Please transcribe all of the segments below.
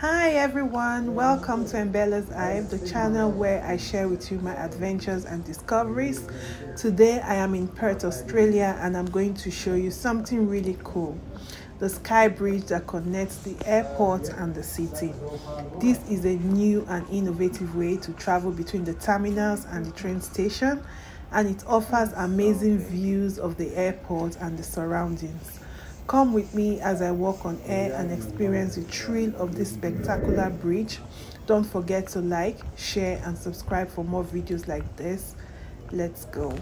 Hi everyone, welcome to Embella's Hive, the channel where I share with you my adventures and discoveries. Today I am in Perth, Australia, and I'm going to show you something really cool. The Sky Bridge that connects the airport and the city. This is a new and innovative way to travel between the terminals and the train station, and it offers amazing views of the airport and the surroundings. Come with me as I walk on air and experience the thrill of this spectacular bridge. Don't forget to like, share, and subscribe for more videos like this. Let's go.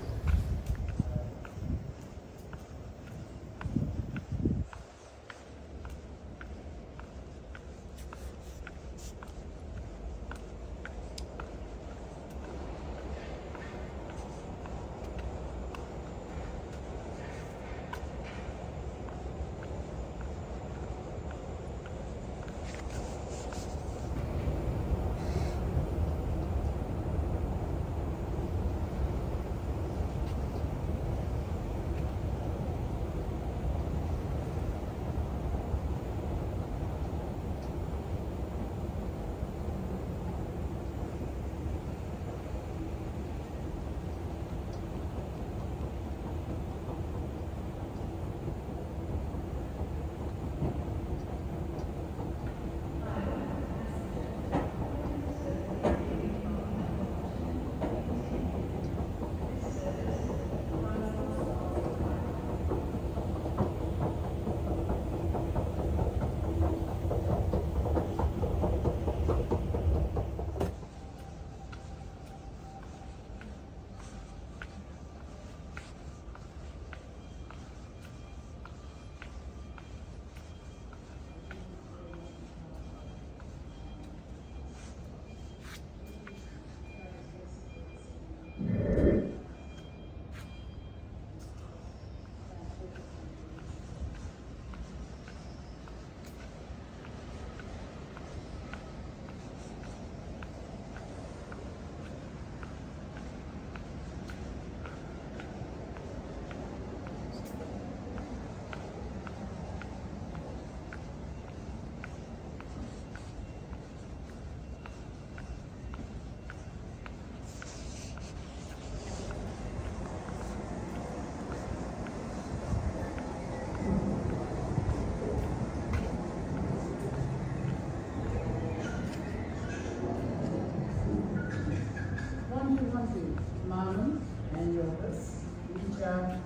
Marlon and yours, which are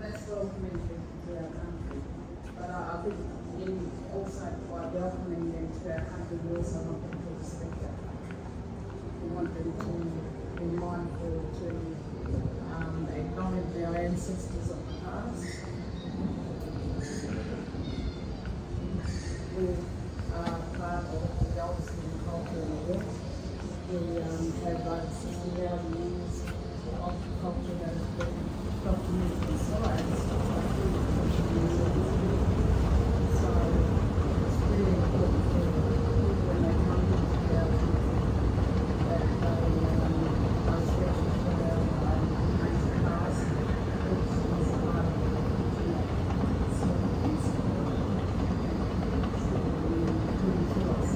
that's documented to our country. But I think in also by welcoming them to our country, we also want them to respect that. We want them to be mindful to acknowledge our ancestors of the past. We are part of the Galveston culture network. We have like 60,000 years of culture that has been documented in science. So it's really important for people when they come to the Galveston that they are special for their amazing past, which is a part of the culture. So it's really to us.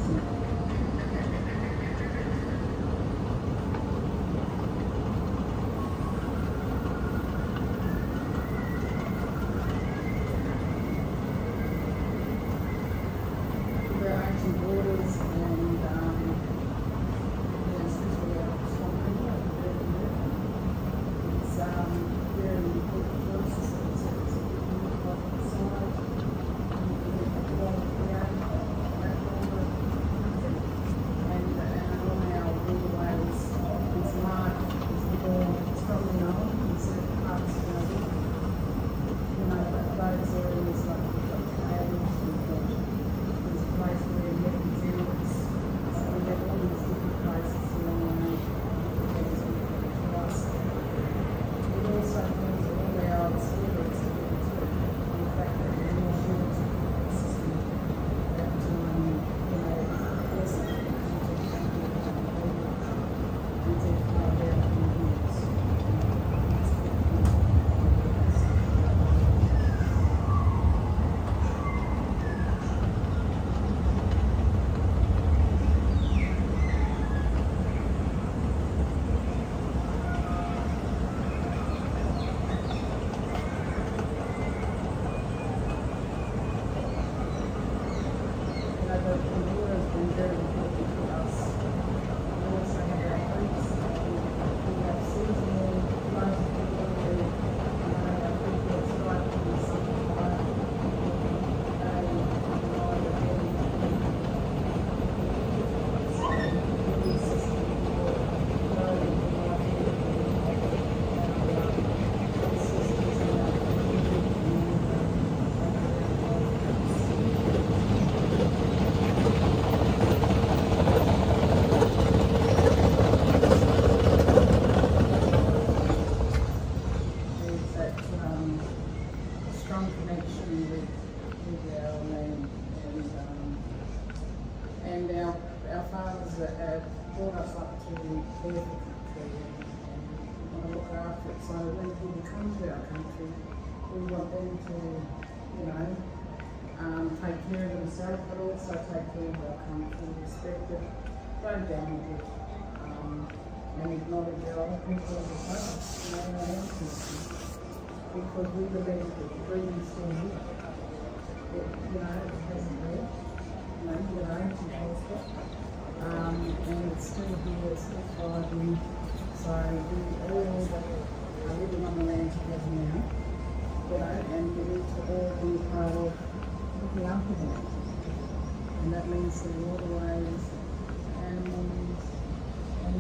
the water has been very important for us. We also have our creeks. We have seasonal floods of water where our creek gets right to the something like strong connection with our land, and our fathers have brought us up to care for country and want to look after it. So when people come to our country, we want them to, take care of themselves, but also take care of our country, respect it, don't damage it, and acknowledge our own people as a place, our ancestors. Because we believe that the breathing still here. It hasn't left. The ancient culture. And it's still here, it's still thriving. So we all are living on the land together now. And we need to all be part of looking after the land. And that means the waterways, animals, and